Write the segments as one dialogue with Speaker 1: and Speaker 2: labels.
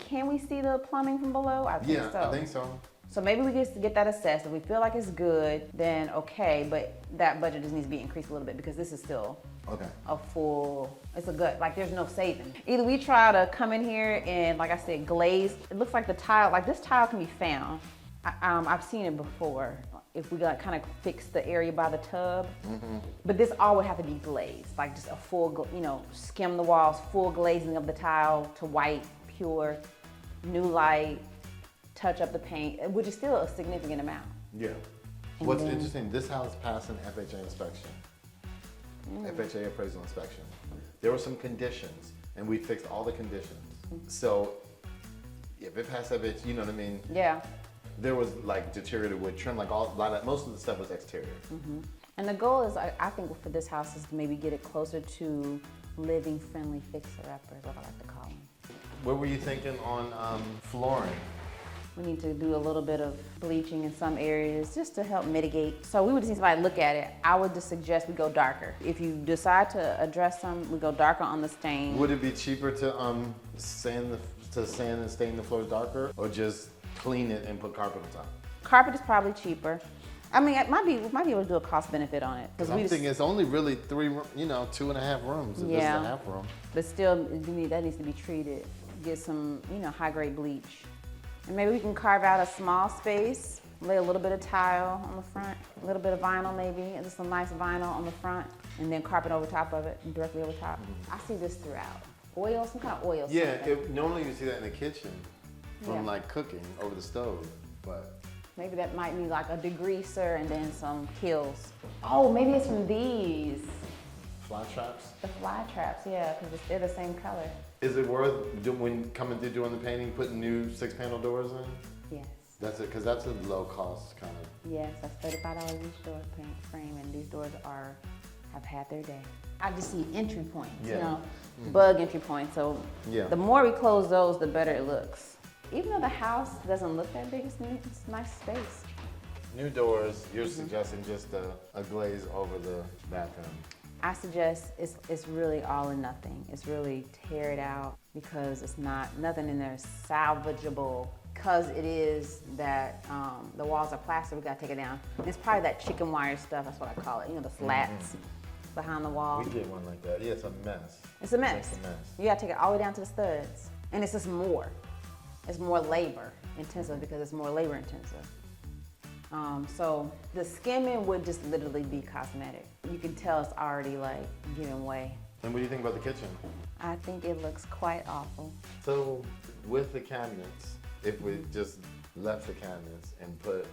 Speaker 1: can we see the plumbing from below? I think so.
Speaker 2: I think so.
Speaker 1: So maybe we get that assessed. If we feel like it's good, then okay, but that budget just needs to be increased a little bit because this is still it's a good, like there's no saving. Either we try to come in here and, like I said, glaze. It looks like the tile, like this tile can be found. I've seen it before. If we got kind of fix the area by the tub, but this all would have to be glazed, like just a full, skim the walls, full glazing of the tile to white, pure, new light, touch up the paint, which is still a significant amount.
Speaker 2: Yeah.
Speaker 1: And
Speaker 2: What's
Speaker 1: then,
Speaker 2: interesting, this house passed an FHA inspection, FHA appraisal inspection. There were some conditions, and we fixed all the conditions. So if it passed FHA, you know what I mean?
Speaker 1: Yeah.
Speaker 2: There was like deteriorated wood trim, most of the stuff was exterior.
Speaker 1: And the goal is, I think for this house is to maybe get it closer to living friendly fixer-uppers, what I like to call them.
Speaker 2: What were you thinking on flooring?
Speaker 1: We need to do a little bit of bleaching in some areas just to help mitigate. So we would just need somebody to look at it. I would just suggest we go darker. If you decide to address some, we go darker on the stain.
Speaker 2: Would it be cheaper to sand and stain the floors darker, or just clean it and put carpet on top?
Speaker 1: Carpet is probably cheaper. I mean, we might be able to do a cost benefit on it.
Speaker 2: Because I'm thinking it's only really 2.5 rooms. If
Speaker 1: Yeah.
Speaker 2: This is a half room.
Speaker 1: But still, that needs to be treated. Get some, high grade bleach. And maybe we can carve out a small space, lay a little bit of tile on the front, a little bit of vinyl maybe, and just some nice vinyl on the front, and then carpet over top of it, directly over top. I see this throughout. Oil, some kind of oil.
Speaker 2: Yeah, normally you see that in the kitchen from like cooking over the stove, but.
Speaker 1: Maybe that might be like a degreaser and then some kills. Oh, maybe it's from these.
Speaker 2: Fly traps?
Speaker 1: The fly traps, yeah, because they're the same color.
Speaker 2: Is it worth, when coming through doing the painting, putting new 6-panel doors in?
Speaker 1: Yes.
Speaker 2: That's it, because that's a low cost kind of.
Speaker 1: Yes, that's $35 each door frame, and these doors have had their day. I just see entry points, bug entry points. So the more we close those, the better it looks. Even though the house doesn't look that big, it's a nice space.
Speaker 2: New doors, you're suggesting just a glaze over the bathroom.
Speaker 1: I suggest it's really all or nothing. It's really tear it out because it's nothing in there is salvageable. Because it is that the walls are plaster, we gotta take it down. And it's probably that chicken wire stuff, that's what I call it, the slats behind the wall.
Speaker 2: We did one like that. Yeah, it's a mess.
Speaker 1: It's a mess. You gotta take it all the way down to the studs. And it's just more. It's more labor intensive because it's more labor intensive. So the skimming would just literally be cosmetic. You can tell it's already like giving way.
Speaker 2: And what do you think about the kitchen?
Speaker 1: I think it looks quite awful.
Speaker 2: So with the cabinets, if we just left the cabinets and put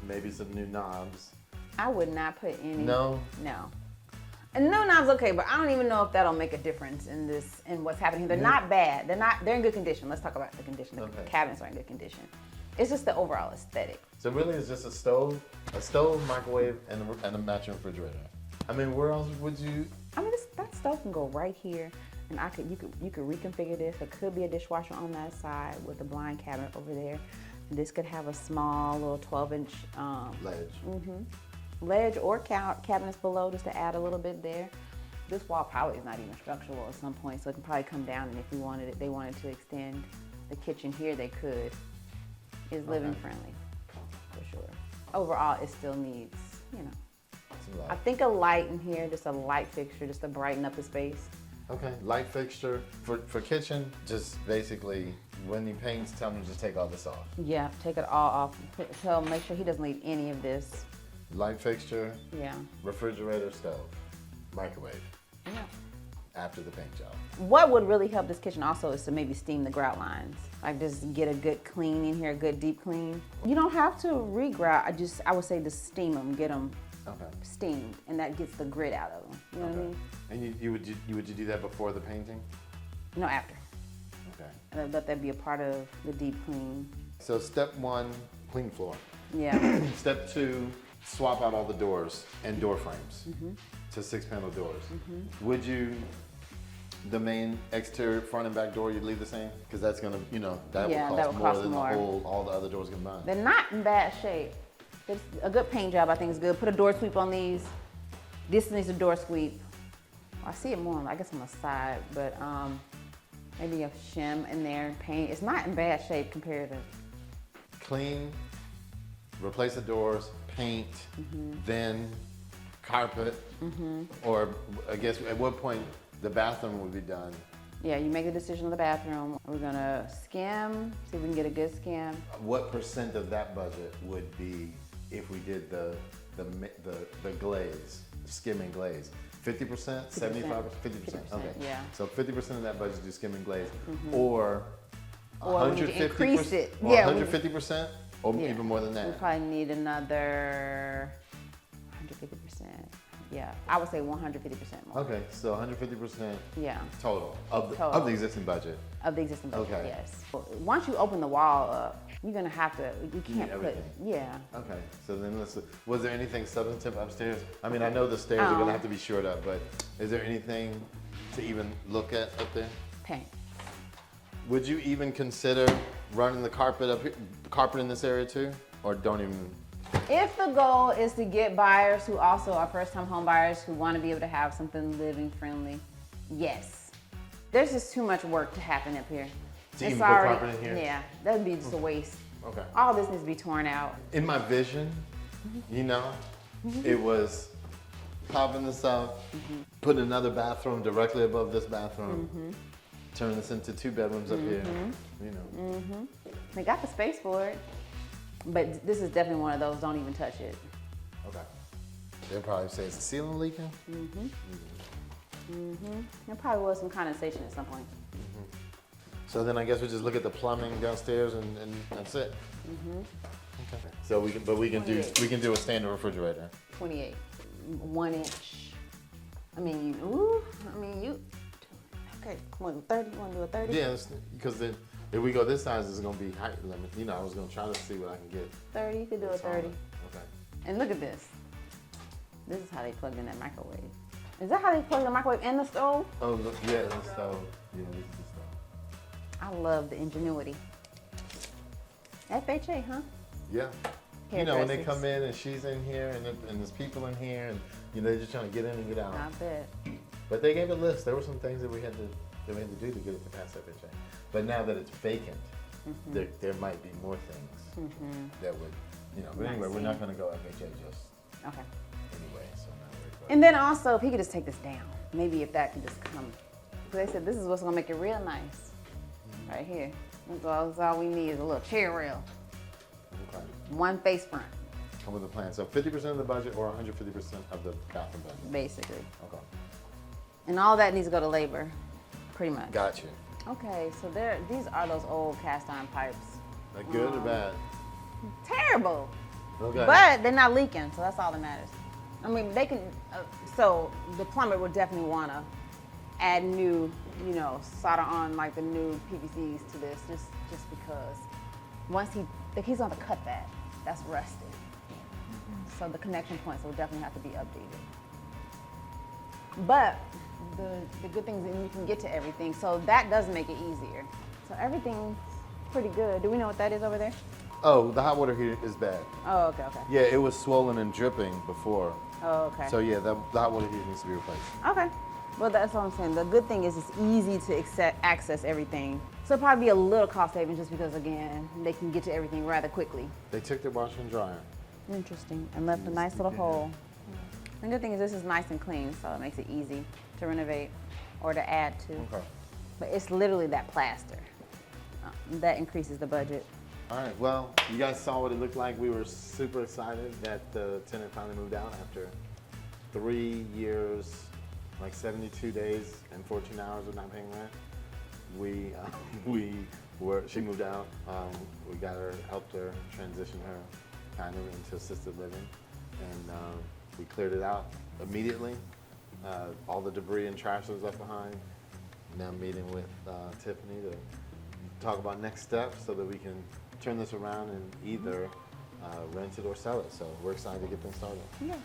Speaker 2: maybe some new knobs.
Speaker 1: I would not put any.
Speaker 2: No?
Speaker 1: No. And no knobs, okay, but I don't even know if that'll make a difference in what's happening. They're not bad. They're in good condition. Let's talk about the condition. The cabinets are in good condition. It's just the overall aesthetic.
Speaker 2: So really it's just a stove, microwave, and a matching refrigerator. I mean, where else would you?
Speaker 1: I mean, that stove can go right here, and you could reconfigure this. There could be a dishwasher on that side with a blind cabinet over there. And this could have a small little 12-inch
Speaker 2: ledge.
Speaker 1: Ledge or cabinets below just to add a little bit there. This wall probably is not even structural at some point, so it can probably come down, and if they wanted to extend the kitchen here, they could. It's living friendly, for sure. Overall, it still needs, I think a light in here, just a light fixture, just to brighten up the space.
Speaker 2: Okay, light fixture. For kitchen, just basically, when he paints, tell him to just take all this off.
Speaker 1: Yeah, take it all off. Tell him, make sure he doesn't leave any of this.
Speaker 2: Light fixture.
Speaker 1: Yeah.
Speaker 2: Refrigerator, stove, microwave.
Speaker 1: Yeah.
Speaker 2: After the paint job.
Speaker 1: What would really help this kitchen also is to maybe steam the grout lines. Like just get a good clean in here, a good deep clean. You don't have to re-grout. I would say just steam them, get them steamed, and that gets the grit out of them. You know what I mean?
Speaker 2: And would you do that before the painting?
Speaker 1: No, after.
Speaker 2: Okay.
Speaker 1: And let that be a part of the deep clean.
Speaker 2: So step 1, clean floor.
Speaker 1: Yeah.
Speaker 2: Step 2, swap out all the doors and door frames to 6-panel doors. Would you, the main exterior front and back door, you'd leave the same? Because that's gonna, that would cost more than all the other doors combined.
Speaker 1: They're not in bad shape. It's a good paint job, I think, is good. Put a door sweep on these. This needs a door sweep. I see it more, I guess, on the side, but Maybe a shim in there, paint. It's not in bad shape compared to.
Speaker 2: Clean, replace the doors, paint, then carpet, or I guess at what point the bathroom would be done.
Speaker 1: Yeah, you make a decision on the bathroom. We're gonna skim, see if we can get a good skim.
Speaker 2: What percent of that budget would be if we did the glaze, skim and glaze? 50%, 75%, 50%. Okay.
Speaker 1: Yeah.
Speaker 2: So 50% of that budget is skim and glaze, or
Speaker 1: Or we need to
Speaker 2: 150%,
Speaker 1: increase it.
Speaker 2: or
Speaker 1: Yeah,
Speaker 2: 150%, or
Speaker 1: Yeah.
Speaker 2: even more than
Speaker 1: We
Speaker 2: that.
Speaker 1: probably need another 150%. Yeah, I would say 150% more.
Speaker 2: Okay, so 150%
Speaker 1: Yeah,
Speaker 2: total of the
Speaker 1: Total.
Speaker 2: existing budget.
Speaker 1: of the existing budget,
Speaker 2: Okay.
Speaker 1: yes. Once you open the wall up, you're gonna have to, you can't put,
Speaker 2: everything.
Speaker 1: yeah.
Speaker 2: Okay, so then was there anything substantive upstairs? I mean, I know the stairs are gonna have to be shored up, but is there anything to even look at up there?
Speaker 1: Paint.
Speaker 2: Would you even consider running the carpet up here, carpet in this area too? Or don't even?
Speaker 1: If the goal is to get buyers who also are first-time home buyers who want to be able to have something living friendly, yes. There's just too much work to happen up here.
Speaker 2: To even put carpet in here?
Speaker 1: Yeah, that'd be just a waste.
Speaker 2: Okay.
Speaker 1: All this needs to be torn out.
Speaker 2: In my vision, you know, it was popping this out, putting another bathroom directly above this bathroom, turn this into 2 bedrooms up here, you know.
Speaker 1: They got the space for it, but this is definitely one of those, don't even touch it.
Speaker 2: Okay. They'll probably say, is the ceiling leaking?
Speaker 1: There probably was some condensation at some point.
Speaker 2: So then I guess we just look at the plumbing downstairs and that's it. Okay. So we can do a standard refrigerator.
Speaker 1: 28, 1 inch. Okay, come on, 30, you wanna do a 30?
Speaker 2: Yeah, because then if we go this size, it's gonna be height limit. You know, I was gonna try to see what I can get.
Speaker 1: 30, you could do a 30.
Speaker 2: Okay.
Speaker 1: And look at this. This is how they plugged in that microwave. Is that how they plug the microwave and the stove?
Speaker 2: Oh, look, yeah, the stove. Yeah, this is the stove.
Speaker 1: I love the ingenuity. FHA, huh?
Speaker 2: Yeah. You know, when they
Speaker 1: Hairdressers.
Speaker 2: come in and she's in here and there's people in here and you know they're just trying to get in and get out.
Speaker 1: I bet.
Speaker 2: But they gave a list. There were some things that we had to do to get it to pass FHA. But now that it's vacant, there might be more things that would, you know. But
Speaker 1: Might
Speaker 2: anyway, we're
Speaker 1: see.
Speaker 2: not going to go FHA just
Speaker 1: Okay.
Speaker 2: anyway. So now we're
Speaker 1: And then also, if he could just take this down, maybe if that could just come. Because they said this is what's gonna make it real nice. Right here. That's all we need is a little chair rail.
Speaker 2: okay.
Speaker 1: One face front,
Speaker 2: Come with a plan. So 50% of the budget or 150% of the bathroom budget.
Speaker 1: basically.
Speaker 2: Okay.
Speaker 1: And all that needs to go to labor, pretty much.
Speaker 2: Got you.
Speaker 1: Okay, so these are those old cast iron pipes.
Speaker 2: Like good or bad?
Speaker 1: Terrible.
Speaker 2: Okay.
Speaker 1: But they're not leaking, so that's all that matters. I mean, they can, so the plumber would definitely want to add new, solder on like the new PVCs to this, just because once he's going to cut that, that's rusted. So the connection points will definitely have to be updated. But the good thing is that you can get to everything, so that does make it easier. So everything's pretty good. Do we know what that is over there?
Speaker 2: Oh, the hot water heater is bad.
Speaker 1: Oh, okay, okay.
Speaker 2: Yeah, it was swollen and dripping before.
Speaker 1: Oh, okay.
Speaker 2: So yeah, the hot water heater needs to be replaced.
Speaker 1: Okay. Well, that's what I'm saying. The good thing is it's easy to access everything. So it'll probably be a little cost saving just because, again, they can get to everything rather quickly.
Speaker 2: They took the washer and dryer.
Speaker 1: Interesting. And left a nice little hole. The good thing is this is nice and clean, so it makes it easy to renovate or to add to.
Speaker 2: Okay.
Speaker 1: But it's literally that plaster. That increases the budget.
Speaker 2: All right, well, you guys saw what it looked like. We were super excited that the tenant finally moved out after 3 years, like 72 days and 14 hours of not paying rent. She moved out. We helped her transition her kind of into assisted living, and we cleared it out immediately. All the debris and trash was left behind. Now I'm meeting with Tiffany to talk about next steps so that we can turn this around and either rent it or sell it. So we're excited to get things started.
Speaker 1: Yes.